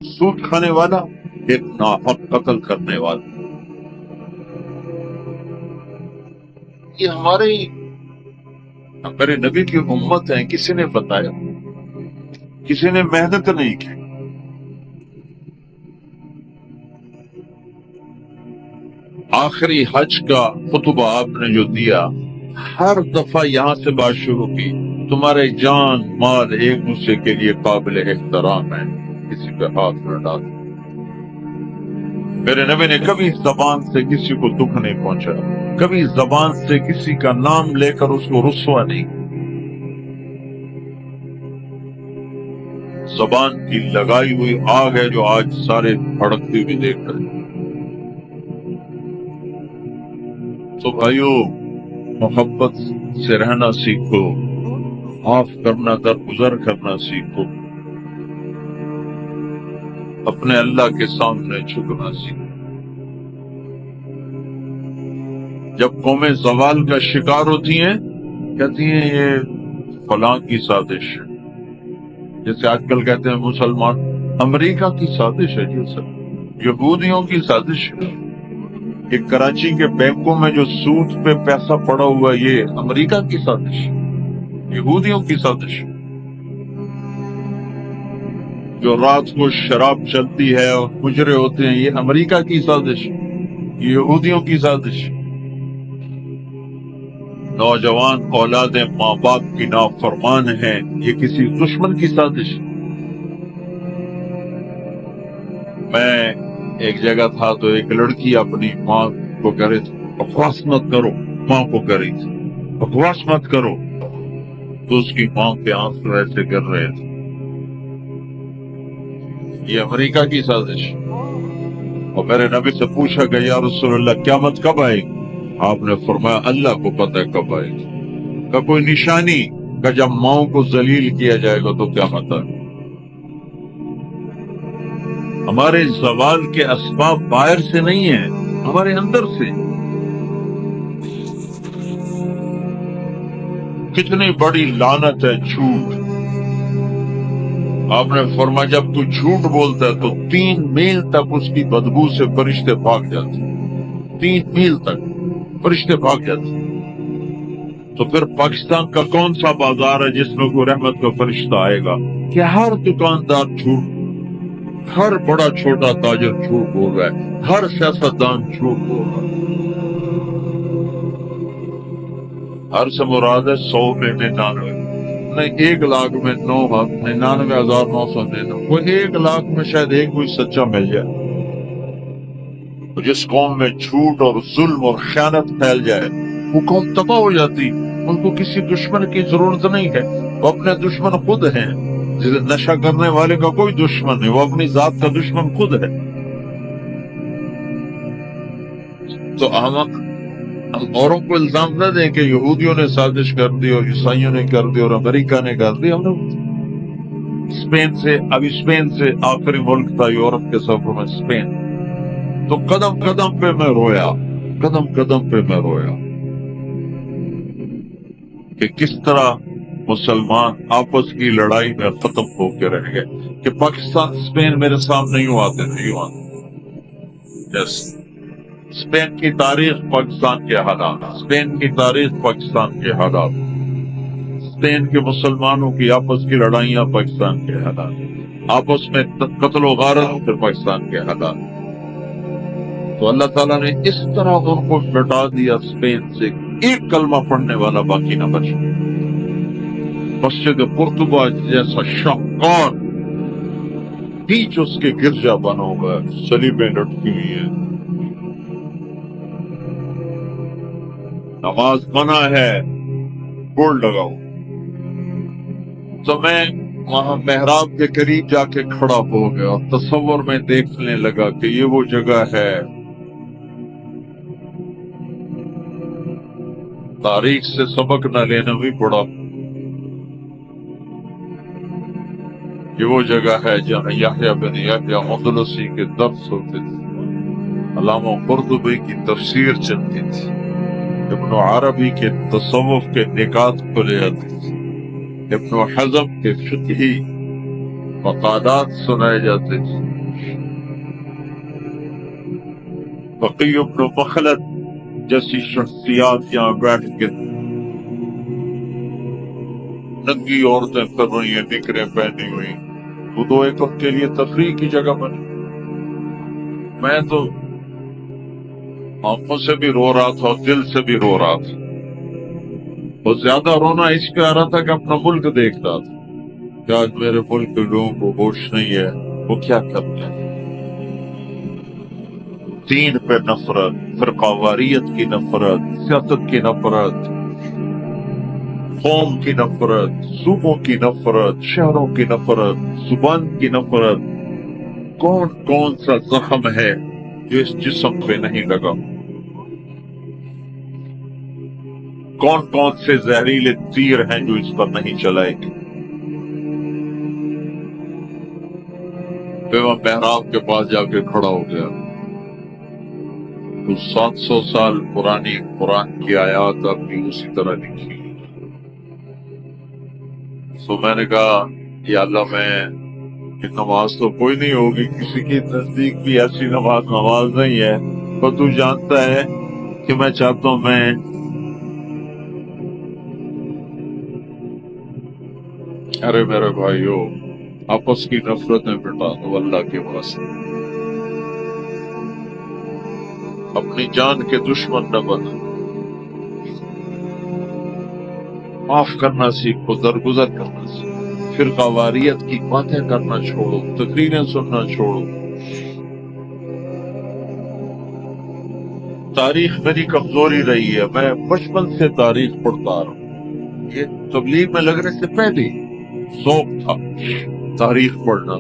سود کھانے والا، ایک ناحق قتل کرنے والا. یہ ہمارے نبی کی امت ہے. کسی نے بتایا؟ کسی نے محنت نہیں کی. آخری حج کا خطبہ آپ نے جو دیا، ہر دفعہ یہاں سے بات شروع کی، تمہارے جان مال ایک دوسرے کے لیے قابل احترام ہے، کسی پہ ہاتھ نہ ڈال. میرے نبی نے کبھی زبان سے کسی کو دکھ نہیں پہنچا، کبھی زبان سے کسی کا نام لے کر اس کو رسوا نہیں. زبان کی لگائی ہوئی آگ ہے جو آج سارے بھڑکتے ہوئے دیکھ رہے ہیں. تو بھائیو، محبت سے رہنا سیکھو، معاف کرنا، درگزر کرنا سیکھو، اپنے اللہ کے سامنے جھکنا سیکھو. جب قومیں زوال کا شکار ہوتی ہیں، کہتی ہیں یہ فلاں کی سازش ہے. جیسے آج کل کہتے ہیں مسلمان، امریکہ کی سازش ہے، یہ سب یہودیوں کی سازش ہے. یہ کراچی کے بینکوں میں جو سود پہ پیسہ پڑا ہوا، یہ امریکہ کی سازش، یہودیوں کی سازش. جو رات کو شراب چلتی ہے اور مجرے ہوتے ہیں، یہ امریکہ کی سازش، یہ یہودیوں کی سازش. نوجوان اولادیں ماں باپ کی نافرمان ہیں، یہ کسی دشمن کی سازش. میں ایک جگہ تھا تو ایک لڑکی اپنی ماں کو کہہ رہی تھی بکواس مت کرو، ماں کو کہہ رہی تھی بکواس مت کرو، تو اس کی ماں کے آنسو ایسے گر رہے تھے. یہ امریکہ کی سازش. اور میرے نبی سے پوچھا کہ یا رسول اللہ قیامت کب آئے گی؟ آپ نے فرمایا اللہ کو پتہ ہے کب آئے گی. کا کوئی نشانی کہ جب ماؤں کو ذلیل کیا جائے گا تو قیامت آئے. ہمارے زوال کے اسباب باہر سے نہیں ہیں، ہمارے اندر سے. کتنی بڑی لعنت ہے جھوٹ. آپ نے فرمایا جب تو جھوٹ بولتا ہے تو 3 میل تک اس کی بدبو سے فرشتے بھاگ جاتے. 3 میل تک فرشتے بھاگ جاتے. تو پھر پاکستان کا کون سا بازار ہے جس میں کوئی رحمت کا فرشتہ آئے گا؟ کہ ہر دکاندار جھوٹ، ہر بڑا چھوٹا تاجر جھوٹ بول رہا ہے، ہر سیاستدان جھوٹ بول رہا ہے. ہر سے مراد ہے 100 میں 99 نہیں، 1 لاکھ میں 99,999. وہ 1 لاکھ میں شاید ایک کوئی سچا مل جائے. جس قوم میں جھوٹ اور ظلم اور خیانت پھیل جائے وہ قوم تباہ ہو جاتی. ان کو کسی دشمن کی ضرورت نہیں ہے، وہ اپنے دشمن خود ہیں. جسے نشہ کرنے والے کا کوئی دشمن نہیں، وہ اپنی ذات کا دشمن خود ہے. تو ہم اوروں کو الزام نہ دیں کہ یہودیوں نے سازش کر دی اور عیسائیوں نے کر دی اور امریکہ نے کر دی. ہم نے اسپین سے آخری ملک تھا یورپ کے سفر میں اسپین. تو قدم قدم پہ میں رویا، قدم قدم پہ میں رویا کہ کس طرح مسلمان آپس کی لڑائی میں ختم ہو کے رہ گئے. کہ پاکستان اسپین میرے سامنے یوں آتے تھے، یوں آتے. یس، اسپین کی تاریخ پاکستان کے حالات، اسپین کی تاریخ پاکستان کے حالات، اسپین کے مسلمانوں کی آپس کی لڑائیاں پاکستان کے حالات، آپس میں قتل و غارت پھر پاکستان کے حالات. تو اللہ تعالیٰ نے اس طرح ان کو مٹا دیا اسپین سے، ایک کلمہ پڑھنے والا باقی نہ بچا. مسجد قرطبہ جیسا شاہکار بیچ اس کے گرجا بنا ہوا ہے، صلیبیں لٹکی ہوئی ہیں. نماز منع ہے، بورڈ لگاؤ. تو میں وہاں محراب کے قریب جا کے کھڑا ہو گیا اور تصور میں دیکھنے لگا کہ یہ وہ جگہ ہے. تاریخ سے سبق نہ لینا بھی پڑا. یہ وہ جگہ ہے جہاں یحییٰ بن یحییٰ اندلسی کے درس ہوتے تھے، علامہ قرطبی کی تفسیر چلتی تھی، ابن عربی کے تصوف کے نکات کھلے جاتے تھے، ابن حزم کے فقہی مقالات سنائے جاتے تھے. بقی ابن مخلد جیسی شخصیات یہاں بیٹھ کے ننگی عورتیں کر رہی ہیں، نکریں پہنی ہوئی، وہ تو ایک وقت کے لیے تفریح کی جگہ بنی. میں تو آنکھوں سے بھی رو رہا تھا اور دل سے بھی رو رہا تھا. اور زیادہ رونا اس پہ آ رہا تھا کہ اپنا ملک دیکھ رہا تھا کہ آج میرے ملک کے لوگوں کو ہوش نہیں ہے، وہ کیا کرتے ہیں. دین پہ نفرت، فرقہ واریت کی نفرت، سیاست کی نفرت، قوم کی نفرت، صوبوں کی نفرت، شہروں کی نفرت، زبان کی نفرت. کون کون سا زخم ہے جو اس جسم پہ نہیں لگا؟ کون کون سے زہریلے تیر ہیں جو اس پر نہیں چلائے گے؟ پھر میں محراب کے پاس جا کے کھڑا ہو گیا. تو 700 سال پرانی قرآن کی آیات اب بھی اسی طرح لکھی. تو میں نے کہا یا اللہ، میں یہ نماز تو کوئی نہیں ہوگی، کسی کے نزدیک بھی ایسی نماز نہیں ہے، اور تو جانتا ہے کہ میں چاہتا ہوں میں ارے میرے بھائیو، آپس کی نفرتیں مٹا دو اللہ کے واسطے. اپنی جان کے دشمن نہ بنو. معاف کرنا سیکھو، درگزر کرنا سیکھو. فرقہ واریت کی باتیں کرنا چھوڑو، تقریریں سننا چھوڑو. تاریخ میری کمزوری رہی ہے، میں بچپن سے تاریخ پڑھتا رہا ہوں. یہ تبلیغ میں لگنے سے پہلے ذوق تھا تاریخ پڑھنا.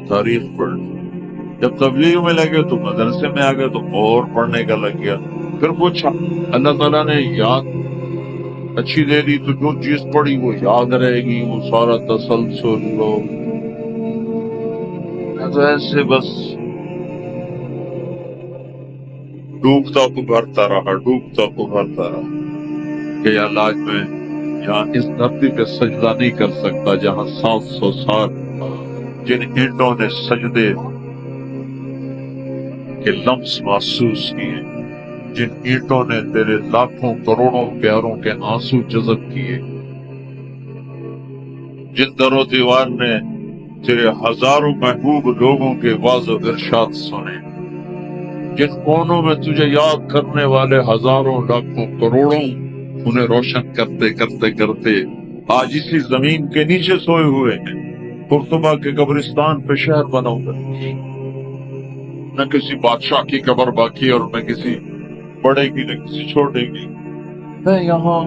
جب تبلیغ میں لگے تو مدرسے میں آ گئے تو اور پڑھنے کا لگ گیا. پھر پوچھا، اللہ تعالیٰ نے یاد اچھی دے دی تو جو چیز پڑھی وہ یاد رہے گی، وہ سارا تسلسل لو. میں تو ایسے بس ڈوبتا پکارتا رہا کہ یا اللہ، آج میں یہاں اس دھرتی پہ سجدہ نہیں کر سکتا جہاں 700 سال جن اینٹوں نے سجدے کے لمس محسوس کیے، جن اینٹوں نے تیرے لاکھوں کروڑوں پیاروں کے آنسو جذب کیے، جن در و دیوار نے تیرے ہزاروں محبوب لوگوں کے واضح و ارشاد سنے، جن کونوں میں تجھے یاد کرنے والے ہزاروں لاکھوں کروڑوں انہیں روشن کرتے کرتے کرتے آج اسی زمین کے نیچے سوئے ہوئے ہیں. قرطبہ کے قبرستان پہ شہر بنا ہوا، نہ کسی بادشاہ کی قبر باقی اور نہ کسی بڑے کی نہ کسی چھوٹے کی. میں یہاں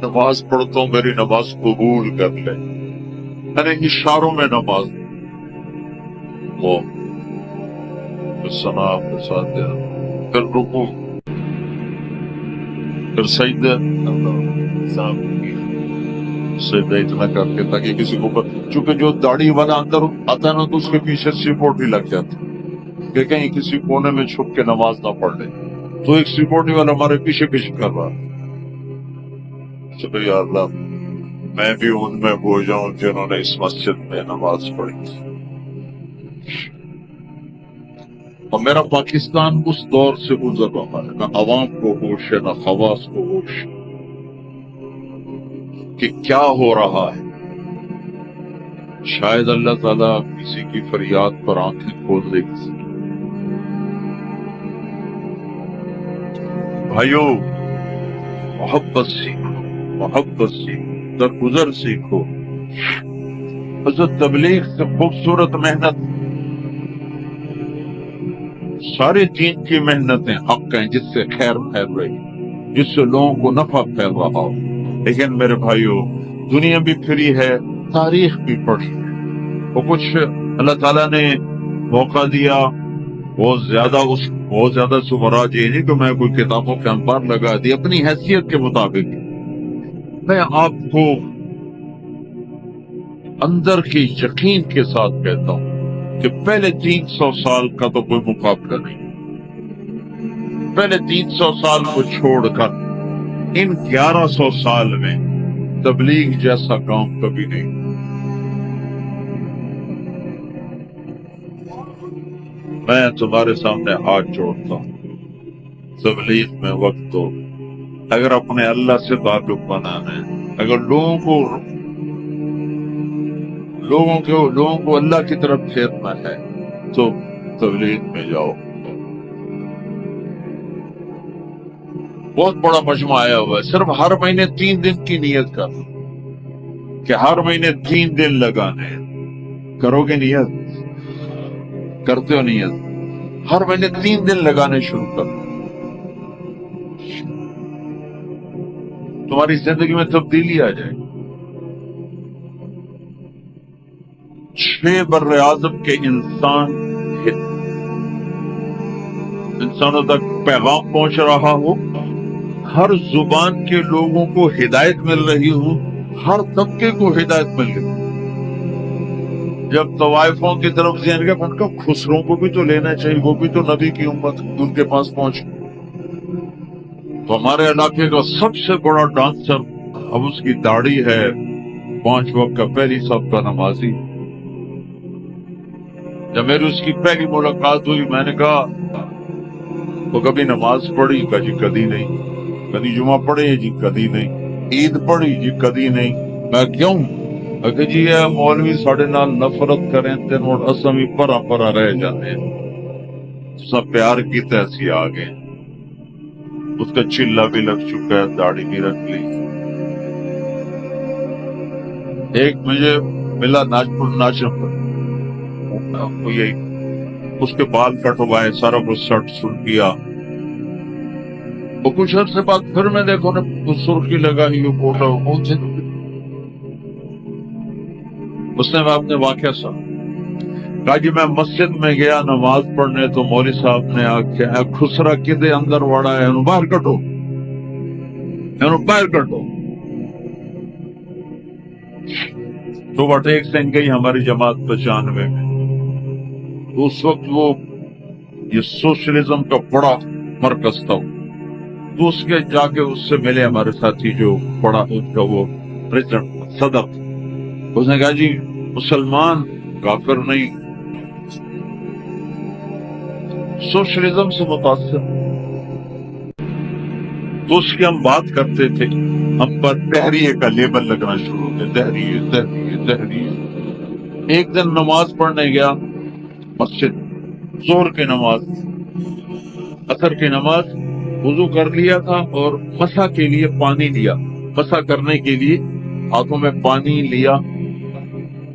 نماز پڑھتا ہوں، میری نماز قبول کر لے. میں نے اشاروں میں نماز وہ سنا کے ساتھ دیا، پھر رکوع، پھر سجدہ اتنا کر کے تاکہ کسی کو، چونکہ جو داڑھی والا اندر آتا ہے نا تو اس کے پیچھے سیکورٹی لگ جاتی کہ کہیں کسی کونے میں چھپ کے نماز نہ پڑھ لے. تو ایک سیکورٹی والا ہمارے پیچھے کر رہا. شکریہ اللہ، میں بھی ان میں ہو جاؤں جنہوں نے اس مسجد میں نماز پڑھی تھی. اور میرا پاکستان اس دور سے گزر رہا ہے، نہ عوام کو ہوش ہے نہ خواص کو ہوش کہ کیا ہو رہا ہے. شاید اللہ تعالیٰ کسی کی فریاد پر آنکھیں کھول دے گی. بھائیو، محبت سیکھو، درگزر سیکھو. حضرت تبلیغ سے خوبصورت محنت، سارے دین کی محنتیں حق ہیں جس سے خیر پھیل رہی، جس سے لوگوں کو نفع پھیل رہا ہو. لیکن میرے بھائیو، دنیا بھی پھری ہے، تاریخ بھی پڑھی ہے. وہ کچھ اللہ تعالیٰ نے موقع دیا، بہت زیادہ سمراج یہ نہیں کہ میں کوئی کتابوں کے انبار لگا دی. اپنی حیثیت کے مطابق میں آپ کو اندر کے یقین کے ساتھ کہتا ہوں کہ پہلے 300 سال کا تو کوئی مقابلہ نہیں. پہلے 300 سال کو چھوڑ کر ان 1100 سال میں تبلیغ جیسا کام کبھی نہیں. میں تمہارے سامنے ہاتھ جوڑتا ہوں، تبلیغ میں وقت دو۔ اگر اپنے اللہ سے تعلق بنانا ہے، اگر لوگوں کو اللہ کی طرف پھیرنا ہے تو تبلیغ میں جاؤ۔ بہت بڑا مجمع آیا ہوا ہے، صرف ہر مہینے 3 دن کی نیت کر کہ ہر مہینے 3 دن لگانے ہیں۔ کرو گے نیت؟ کرتے ہو نیت؟ ہر مہینے 3 دن لگانے شروع کرو، تمہاری زندگی میں تبدیلی آ جائے گی۔ 6 بر اعظم کے انسانوں تک پیغام پہنچ رہا ہو، ہر زبان کے لوگوں کو ہدایت مل رہی ہو، ہر طبقے کو ہدایت مل رہی ہو۔ جب طوائفوں کی طرف ذہن گیا، ان کا خسروں کو بھی تو لینا چاہیے، وہ بھی تو نبی کی امت ان کے پاس پہنچے۔ تو ہمارے علاقے کا سب سے بڑا ڈانسر، اب اس کی داڑھی ہے، 5 وقت کا پہلی سب کا نمازی۔ جب میری اس کی پہلی ملاقات ہوئی، میں نے کہا تو کبھی نماز پڑھی؟ کہا جی کدی نہیں۔ کبھی جمعہ پڑھے؟ جی کدی نہیں۔ عید پڑھی؟ جی کدی نہیں۔ میں کیوں؟ کہ جی یہ مولوی ساڑھے نال نفرت کریں تے مڑ اساں وی پرا پرا رہ جانے ہیں، سب پیار کی تیسی آ گئے۔ اس کا چلا بھی لگ چکا ہے، داڑھی بھی رکھ لی۔ ایک مجھے ملا ناجپور ناچن پر، یہی اس کے بال کٹوائے، سارا کچھ سٹ سٹ کیا۔ وہ کچھ عرصے بعد پھر میں دیکھو نا سرخی لگائی ہوئی فوٹو، اس نے اپنے واقعہ سا کہا جی میں مسجد میں گیا نماز پڑھنے تو مولوی صاحب نے آخیا خسرا کدے اندر وڑا ہے، انہوں باہر کٹو، انہوں باہر کٹو۔ تو بٹ ایک دن گئی ہماری جماعت 95 میں، اس وقت وہ یہ سوشلزم کا بڑا مرکز تھا، تو اس کے جا کے اس سے ملے ہمارے ساتھی جو بڑا ان کا وہ پریزیڈنٹ صدر، اس نے کہا جی مسلمان کافر نہیں، سوشلزم سے متاثر۔ تو اس کی ہم بات کرتے تھے، ہم پر تحریے کا لیبل لگنا شروع ہو گیا، تحریے تحریے تحریے۔ ایک دن نماز پڑھنے گیا مسجد، زور کی نماز، اثر کی نماز، وضو کر لیا تھا اور مسح کے لیے پانی لیا، مسح کرنے کے لیے ہاتھوں میں پانی لیا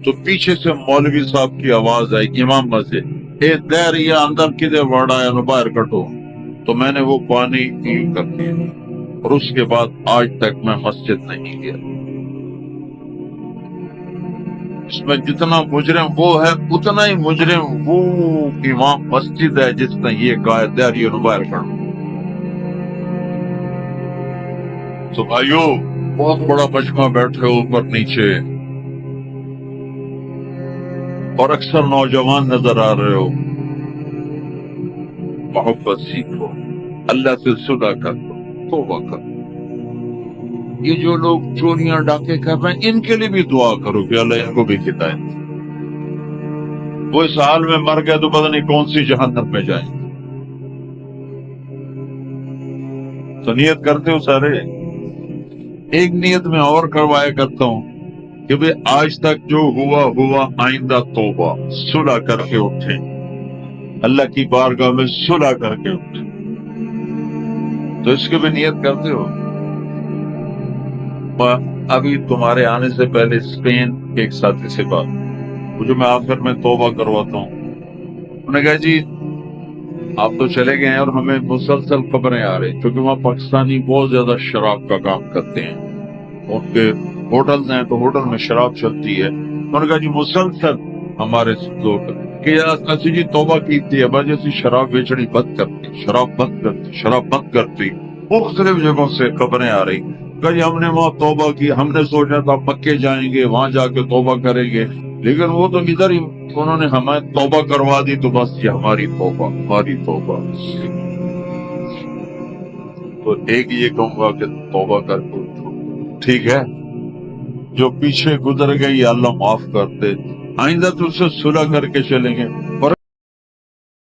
تو پیچھے سے مولوی صاحب کی آواز آئی امام مسجد، اے دہریا اندر کدے وڑا ہے، باہر کٹو۔ تو میں نے وہ پانی کر دیا اور اس کے بعد آج تک میں مسجد نہیں گیا۔ اس میں جتنا مجرم وہ ہے اتنا ہی مجرم وہ امام مسجد ہے جس نے یہ کہا ہے دہریا باہر کٹو۔ تو بھائیو بہت بڑا مجمع بیٹھے ہو اوپر نیچے، اور اکثر نوجوان نظر آ رہے ہو، محبت سیکھو، اللہ سے صلح کرو، توبہ کرو۔ یہ جو لوگ چوریاں ڈاکے کر رہے ہیں ان کے لیے بھی دعا کرو کہ اللہ ان کو بھی ہدایت۔ وہ اس حال میں مر گئے تو پتہ نہیں کون سی جہنم میں جائیں۔ تو نیت کرتے ہو سارے؟ ایک نیت میں اور کروایا کرتا ہوں کہ بھئی آج تک جو ہوا آئندہ توبہ، صلح کر کے اٹھیں، اللہ کی بارگاہ میں صلح کر کے اٹھیں۔ تو اس کے بھی نیت کرتے ہو؟ ابھی تمہارے آنے سے پہلے اسپین کے ایک ساتھی سے بات، جو میں آخر میں توبہ کرواتا ہوں، انہوں نے کہا جی آپ تو چلے گئے ہیں اور ہمیں مسلسل خبریں آ رہی، کیونکہ وہاں پاکستانی بہت زیادہ شراب کا کام کرتے ہیں، ان کے ہوٹلز ہیں تو ہوٹل میں شراب چلتی ہے۔ انہوں نے کہا جی مسلسل ہمارے لوگ کہ اسی جی توبہ کیتی ہے، باجی اسی شراب بیچنی بند کرتی، شراب بند کرتی، شراب بند کرتی۔ مختلف جگہوں سے خبریں آ رہی کہ جی ہم نے وہاں توبہ کی، ہم نے سوچا تھا مکے جائیں گے، وہاں جا کے توبہ کریں گے، لیکن وہ تو ادھر ہی انہوں نے ہمیں توبہ کروا دی، تو بس یہ ہماری توبہ، ہماری توبہ۔ تو ایک یہ کہوں گا کہ توبہ کر کے ٹھیک ہے، جو پیچھے گزر گئی اللہ معاف کر دے، آئندہ تو اس سے صلح کر کے چلیں گے۔